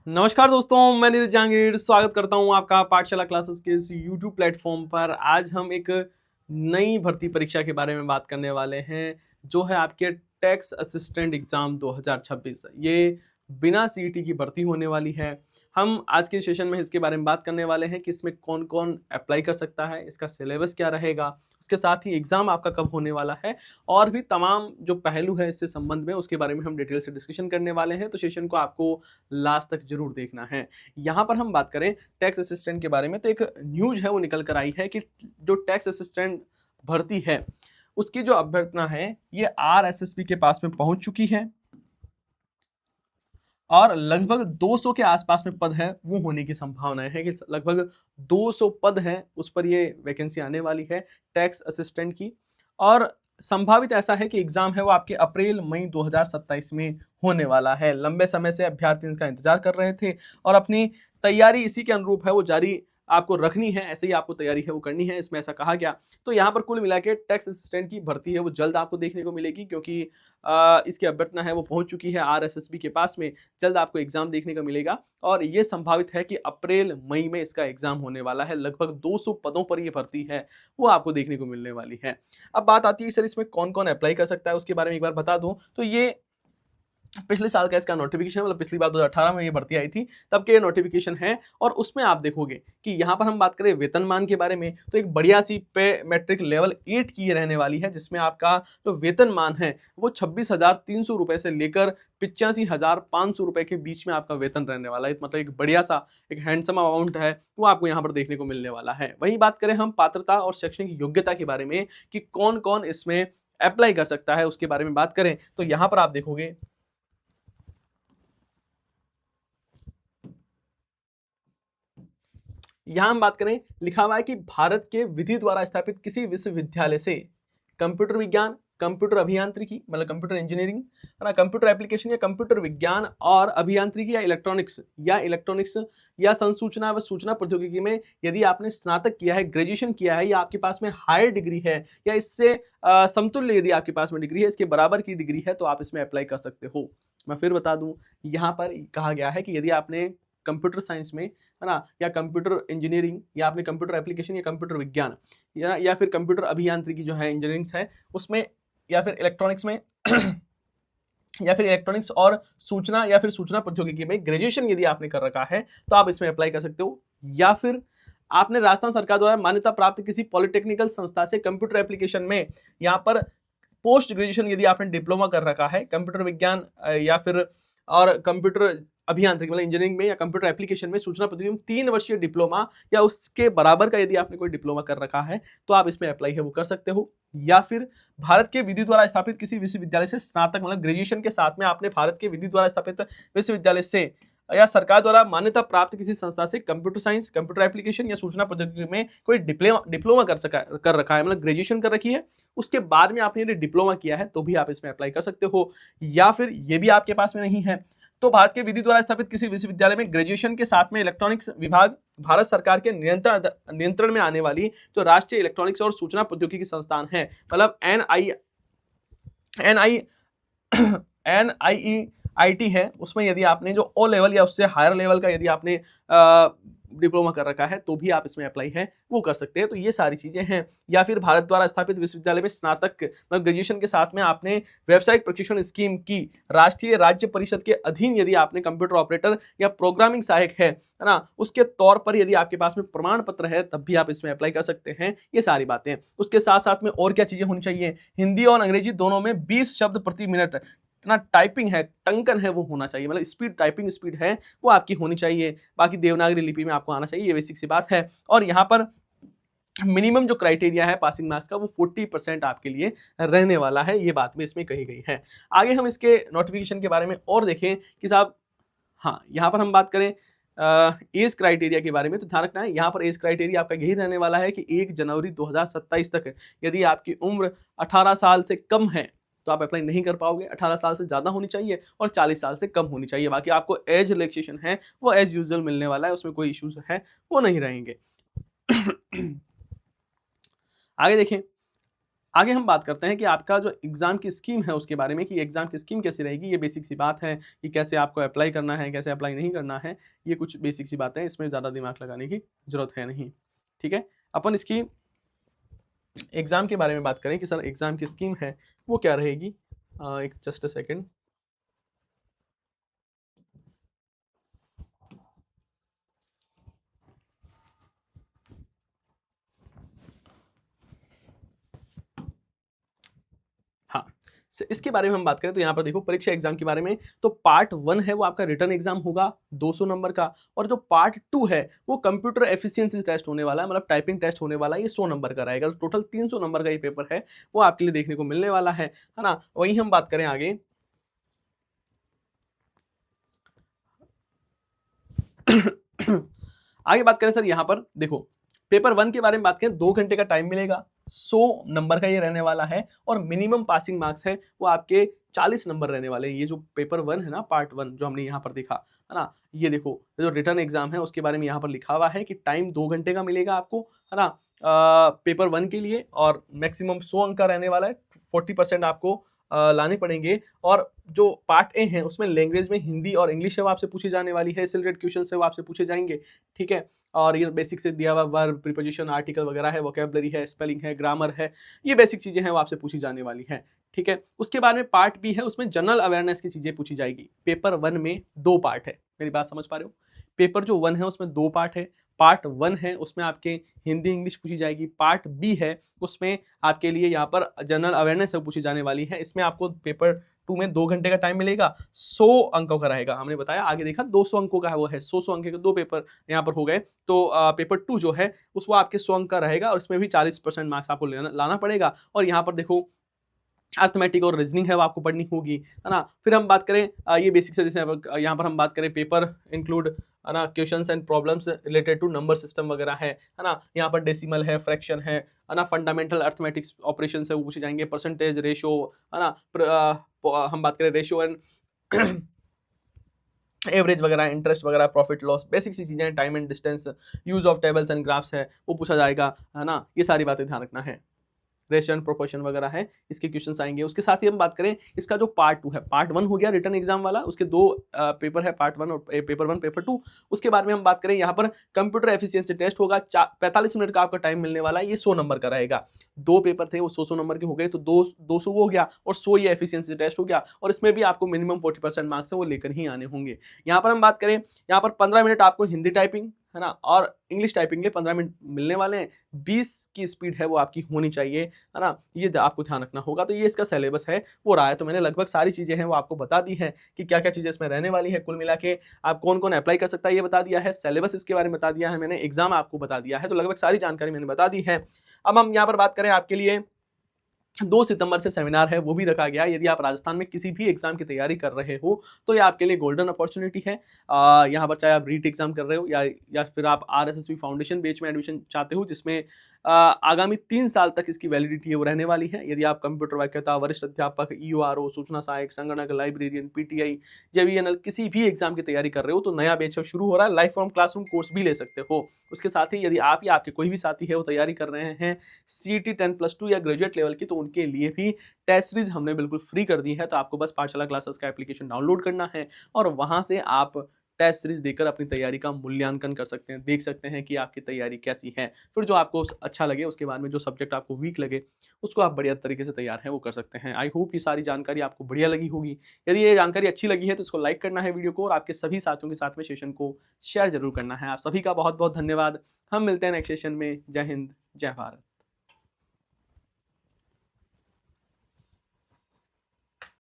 नमस्कार दोस्तों, मैं नीरज जहांगीर स्वागत करता हूं आपका पाठशाला क्लासेस के इस यूट्यूब प्लेटफॉर्म पर। आज हम एक नई भर्ती परीक्षा के बारे में बात करने वाले हैं, जो है आपके टैक्स असिस्टेंट एग्जाम 2026। ये बिना सीईटी की भर्ती होने वाली है। हम आज के सेशन में इसके बारे में बात करने वाले हैं कि इसमें कौन कौन अप्लाई कर सकता है, इसका सिलेबस क्या रहेगा, उसके साथ ही एग्जाम आपका कब होने वाला है, और भी तमाम जो पहलू है इससे संबंध में उसके बारे में हम डिटेल से डिस्कशन करने वाले हैं। तो सेशन को आपको लास्ट तक जरूर देखना है। यहाँ पर हम बात करें टैक्स असिस्टेंट के बारे में, तो एक न्यूज है वो निकल कर आई है कि जो टैक्स असिस्टेंट भर्ती है उसकी जो अभ्यर्थना है ये आरएसएसबी के पास में पहुंच चुकी है और लगभग 200 के आसपास में पद है वो होने की संभावना है कि लगभग 200 पद है उस पर ये वैकेंसी आने वाली है टैक्स असिस्टेंट की। और संभावित ऐसा है कि एग्जाम है वो आपके अप्रैल मई 2027 में होने वाला है। लंबे समय से अभ्यर्थी इसका इंतजार कर रहे थे और अपनी तैयारी इसी के अनुरूप है वो जारी आपको रखनी है, ऐसे ही आपको तैयारी है वो करनी है, इसमें ऐसा कहा गया। तो यहाँ पर कुल मिला के टैक्स असिस्टेंट की भर्ती है वो जल्द आपको देखने को मिलेगी, क्योंकि इसकी अभ्यर्थना है वो पहुंच चुकी है आरएसएसबी के पास में। जल्द आपको एग्जाम देखने को मिलेगा और ये संभावित है कि अप्रैल मई में इसका एग्जाम होने वाला है। लगभग 200 पदों पर ये भर्ती है वो आपको देखने को मिलने वाली है। अब बात आती है सर इसमें कौन कौन अप्लाई कर सकता है, उसके बारे में एक बार बता दूं तो ये पिछले साल का इसका नोटिफिकेशन, मतलब पिछली बार 2018 में ये भर्ती आई थी तब के ये नोटिफिकेशन है। और उसमें आप देखोगे कि यहाँ पर हम बात करें वेतनमान के बारे में तो एक बढ़िया सी पे मैट्रिक लेवल 8 की ये रहने वाली है, जिसमें आपका जो वेतनमान है वो 26,300 रुपए से लेकर 85,500 रुपए के बीच में आपका वेतन रहने वाला है। मतलब एक बढ़िया सा एक हैंडसम अमाउंट है वो आपको यहाँ पर देखने को मिलने वाला है। वहीं बात करें हम पात्रता और शैक्षणिक योग्यता के बारे में कि कौन कौन इसमें अप्लाई कर सकता है, उसके बारे में बात करें तो यहाँ पर आप देखोगे यहां हम बात करें, लिखा हुआ है कि भारत के विधि द्वारा स्थापित किसी विश्वविद्यालय से कंप्यूटर विज्ञान, कंप्यूटर अभियांत्रिकी मतलब कंप्यूटर इंजीनियरिंग है ना, कंप्यूटर एप्लीकेशन या कंप्यूटर विज्ञान और अभियांत्रिकी या इलेक्ट्रॉनिक्स या संसूचना व सूचना प्रौद्योगिकी में यदि आपने स्नातक किया है, ग्रेजुएशन किया है, या आपके पास में हायर डिग्री है या इससे समतुल्य यदि आपके पास में डिग्री है, इसके बराबर की डिग्री है, तो आप इसमें अप्लाई कर सकते हो। मैं फिर बता दूं, यहाँ पर कहा गया है कि यदि आपने कंप्यूटर साइंस में है ना, या कंप्यूटर इंजीनियरिंग, या आपने कंप्यूटर एप्लीकेशन या कंप्यूटर विज्ञान या फिर कंप्यूटर अभियांत्रिकी जो है इंजीनियरिंग है उसमें, या फिर इलेक्ट्रॉनिक्स में या फिर इलेक्ट्रॉनिक्स और सूचना या फिर सूचना प्रौद्योगिकी में ग्रेजुएशन यदि आपने कर रखा है तो आप इसमें अप्लाई कर सकते हो। या फिर आपने राजस्थान सरकार द्वारा मान्यता प्राप्त किसी पॉलिटेक्निकल संस्था से कंप्यूटर एप्लीकेशन में यहाँ पर पोस्ट ग्रेजुएशन यदि आपने डिप्लोमा कर रखा है कंप्यूटर विज्ञान या फिर और कंप्यूटर अभियांत्रिकी मतलब इंजीनियरिंग में या कंप्यूटर एप्लीकेशन में सूचना प्रौद्योगिकी में 3 वर्षीय डिप्लोमा या उसके बराबर का यदि आपने कोई डिप्लोमा कर रखा है तो आप इसमें अप्लाई है वो कर सकते हो। या फिर भारत के विधि द्वारा स्थापित किसी विश्वविद्यालय से स्नातक मतलब ग्रेजुएशन के साथ में आपने भारत के विधि द्वारा स्थापित विश्वविद्यालय से या सरकार द्वारा मान्यता प्राप्त किसी संस्था से कंप्यूटर साइंस, कंप्यूटर एप्लीकेशन या सूचना प्रौद्योगिकी में कोई डिप्लोमा कर रखा है मतलब ग्रेजुएशन कर रखी है, उसके बाद में आपने यदि डिप्लोमा किया है तो भी आप इसमें अप्लाई कर सकते हो। या फिर ये भी आपके पास में नहीं है तो भारत के विधि द्वारा स्थापित किसी विश्वविद्यालय में ग्रेजुएशन के साथ में इलेक्ट्रॉनिक्स विभाग भारत सरकार के नियंत्रण में आने वाली जो राष्ट्रीय इलेक्ट्रॉनिक्स और सूचना प्रौद्योगिकी संस्थान है, मतलब NIEIT है, उसमें यदि आपने जो ओ लेवल या उससे हायर लेवल का यदि आपने डिप्लोमा कर रखा है तो भी आप इसमें अप्लाई है वो कर सकते हैं। तो ये सारी चीजें हैं। या फिर भारत द्वारा स्थापित विश्वविद्यालय में स्नातक मतलब ग्रेजुएशन के साथ में आपने व्यावसायिक प्रशिक्षण स्कीम की राष्ट्रीय राज्य परिषद के अधीन यदि आपने कंप्यूटर ऑपरेटर या प्रोग्रामिंग सहायक है ना, उसके तौर पर यदि आपके पास में प्रमाण पत्र है तब भी आप इसमें अप्लाई कर सकते हैं। ये सारी बातें उसके साथ साथ में और क्या चीजें होनी चाहिए, हिंदी और अंग्रेजी दोनों में 20 शब्द प्रति मिनट ना टाइपिंग है, टंकन है वो होना चाहिए, मतलब स्पीड, टाइपिंग स्पीड है वो आपकी होनी चाहिए। बाकी देवनागरी लिपि में आपको आना चाहिए, ये बेसिक सी बात है। और यहाँ पर मिनिमम जो क्राइटेरिया है पासिंग मार्क्स का वो 40% आपके लिए रहने वाला है, ये बात भी इसमें कही गई है। आगे हम इसके नोटिफिकेशन के बारे में और देखें कि साहब, हाँ यहाँ पर हम बात करें एज क्राइटेरिया के बारे में, तो ध्यान रखना है यहाँ पर एज क्राइटेरिया आपका यही रहने वाला है कि 1 जनवरी 2027 तक यदि आपकी उम्र 18 साल से कम है तो आप अप्लाई नहीं कर पाओगे। 18 साल से ज़्यादा होनी चाहिए और 40 साल से कम होनी चाहिए। बाकी आपको एज रिलैक्सेशन है वो एज यूजुअल मिलने वाला है, उसमें कोई इश्यूज है वो नहीं रहेंगे। आगे देखें, आगे हम बात करते हैं कि आपका जो एग्जाम की स्कीम है उसके बारे में, कि एग्जाम की स्कीम कैसी रहेगी। ये बेसिक सी बात है कि कैसे आपको अप्लाई करना है, कैसे अप्लाई नहीं करना है, ये कुछ बेसिक सी बातें हैं, इसमें ज़्यादा दिमाग लगाने की जरूरत है नहीं। ठीक है, अपन इसकी एग्जाम के बारे में बात करें कि सर एग्जाम की स्कीम है वो क्या रहेगी। एक जस्ट अ सेकेंड। हाँ, इसके बारे में हम बात करें तो यहाँ पर देखो परीक्षा एग्जाम के बारे में, तो पार्ट 1 है वो आपका रिटर्न एग्जाम होगा 200 नंबर का, और जो पार्ट 2 है वो कंप्यूटर एफिशिएंसी टेस्ट होने वाला है, मतलब टाइपिंग टेस्ट होने वाला है, ये 100 नंबर का रहेगा। तो टोटल 300 नंबर का ये पेपर है वो आपके लिए देखने को मिलने वाला है ना। वहीं हम बात करें आगे आगे बात करें सर, यहाँ पर देखो पेपर 1 के बारे में बात करें, 2 घंटे का टाइम मिलेगा, 100 नंबर का ये रहने वाला है, और मिनिमम पासिंग मार्क्स है वो आपके 40 नंबर रहने वाले हैं। ये जो पेपर 1 है ना, पार्ट 1 जो हमने यहाँ पर देखा है ना, ये देखो जो रिटर्न एग्जाम है उसके बारे में यहाँ पर लिखा हुआ है कि टाइम 2 घंटे का मिलेगा आपको, है ना, पेपर 1 के लिए, और मैक्सिमम 100 अंक का रहने वाला है, 40% आपको लाने पड़ेंगे। और जो पार्ट ए है उसमें लैंग्वेज में हिंदी और इंग्लिश है वो आपसे पूछी जाने वाली है, इससे रिलेटेड क्वेश्चन है वो आपसे पूछे जाएंगे। ठीक है, और ये बेसिक से दिया हुआ वर्ब, प्रीपोजिशन, आर्टिकल वगैरह है, वोकैबुलरी है, स्पेलिंग है, ग्रामर है, ये बेसिक चीजें हैं वो आपसे पूछी जाने वाली हैं। ठीक है, उसके बाद में पार्ट बी है, उसमें जनरल अवेयरनेस की चीजें पूछी जाएगी। पेपर 1 में 2 पार्ट है, मेरी बात समझ पा रहे हो। पेपर जो 1 है उसमें 2 पार्ट है। पार्ट 1 है उसमें आपके हिंदी इंग्लिश पूछी जाएगी। पार्ट बी है उसमें आपके लिए यहाँ पर जनरल अवेयरनेस पूछी जाने वाली है। इसमें आपको पेपर 2 में 2 घंटे का टाइम मिलेगा, 100 अंकों का रहेगा। हमने बताया आगे देखा 200 अंकों का है वो है, 100 अंक के 2 पेपर यहाँ पर हो गए। तो पेपर 2 जो है उस वो आपके 100 अंक का रहेगा, और इसमें भी 40% मार्क्स आपको लाना पड़ेगा। और यहाँ पर देखो अर्थमेटिक और रीजनिंग है वो आपको पढ़नी होगी, है ना। फिर हम बात करें ये बेसिक से, जैसे यहाँ पर हम बात करें पेपर इंक्लूड, है ना, questions and problems related to number system वगैरह है ना। यहाँ पर डेसिमल है, फ्रैक्शन है ना, फंडामेंटल अर्थमेटिक्स ऑपरेशन है वो पूछे जाएंगे, परसेंटेज, रेशो, है ना, हम बात करें रेशो एंड एवरेज वगैरह, इंटरेस्ट वगैरह, प्रॉफिट लॉस, बेसिक सी चीजें, time and distance, use of tables and graphs है वो पूछा जाएगा, है ना। ये सारी बातें ध्यान रखना है। रेशियो एंड प्रोपोर्शन वगैरह है, इसके क्वेश्चंस आएंगे। उसके साथ ही हम बात करें इसका जो पार्ट 2 है, पार्ट 1 हो गया रिटर्न एग्जाम वाला, उसके 2 पेपर है, पार्ट 1 और पेपर 1 पेपर 2। उसके बाद में हम बात करें यहाँ पर कंप्यूटर एफिशिएंसी टेस्ट होगा, 45 मिनट का आपका टाइम मिलने वाला है, ये 100 नंबर का रहेगा। 2 पेपर थे वो 100 नंबर के हो गए, तो 200 वो हो गया, और 100 ये एफिशिएंसी टेस्ट हो गया, और इसमें भी आपको मिनिमम 40% मार्क्स है वो लेकर ही आने होंगे। यहाँ पर हम बात करें, यहाँ पर 15 मिनट आपको हिंदी टाइपिंग, है ना, और इंग्लिश टाइपिंग के 15 मिनट मिलने वाले हैं। 20 की स्पीड है वो आपकी होनी चाहिए, है ना, ये आपको ध्यान रखना होगा। तो ये इसका सिलेबस है वो रहा है। तो मैंने लगभग सारी चीजें हैं वो आपको बता दी हैं कि क्या क्या चीजें इसमें रहने वाली है। कुल मिला के आप कौन कौन अप्लाई कर सकता है ये बता दिया है, सिलेबस इसके बारे में बता दिया है मैंने, एग्जाम आपको बता दिया है, तो लगभग सारी जानकारी मैंने बता दी है। अब हम यहाँ पर बात करें आपके लिए 2 सितंबर से सेमिनार है वो भी रखा गया। यदि आप राजस्थान में किसी भी एग्जाम की तैयारी कर रहे हो तो ये आपके लिए गोल्डन अपॉर्चुनिटी है। यहाँ पर चाहे आप रीट एग्जाम कर रहे हो या फिर आप RSSB फाउंडेशन बैच में एडमिशन चाहते हो, जिसमें आगामी 3 साल तक इसकी वैलिडिटी है वो रहने वाली है। यदि आप कंप्यूटर व्याख्याता, वरिष्ठ अध्यापक, EORO, सूचना सहायक, संगणक, लाइब्रेरियन, PTI, JVNL किसी भी एग्जाम की तैयारी कर रहे हो तो नया बैच शुरू हो रहा है। लाइफ फॉर्म क्लासरूम कोर्स भी ले सकते हो। उसके साथ ही यदि आप या आपके कोई भी साथी है वो तैयारी कर रहे हैं CET 10+2 या ग्रेजुएट लेवल की, तो उनके लिए भी टेस्ट सीरीज हमने बिल्कुल फ्री कर दी है। तो आपको बस पाठशाला क्लासेस का एप्लीकेशन डाउनलोड करना है और वहां से आप टेस्ट सीरीज देकर अपनी तैयारी का मूल्यांकन कर सकते हैं, देख सकते हैं कि आपकी तैयारी कैसी है। फिर जो आपको अच्छा लगे उसके बाद में जो सब्जेक्ट आपको वीक लगे उसको आप बढ़िया तरीके से तैयार है वो कर सकते हैं। आई होप ये सारी जानकारी आपको बढ़िया लगी होगी। यदि ये जानकारी अच्छी लगी है तो इसको लाइक करना है वीडियो को, और आपके सभी साथियों के साथ में सेशन को शेयर जरूर करना है। आप सभी का बहुत बहुत धन्यवाद। हम मिलते हैं नेक्स्ट सेशन में। जय हिंद, जय भारत।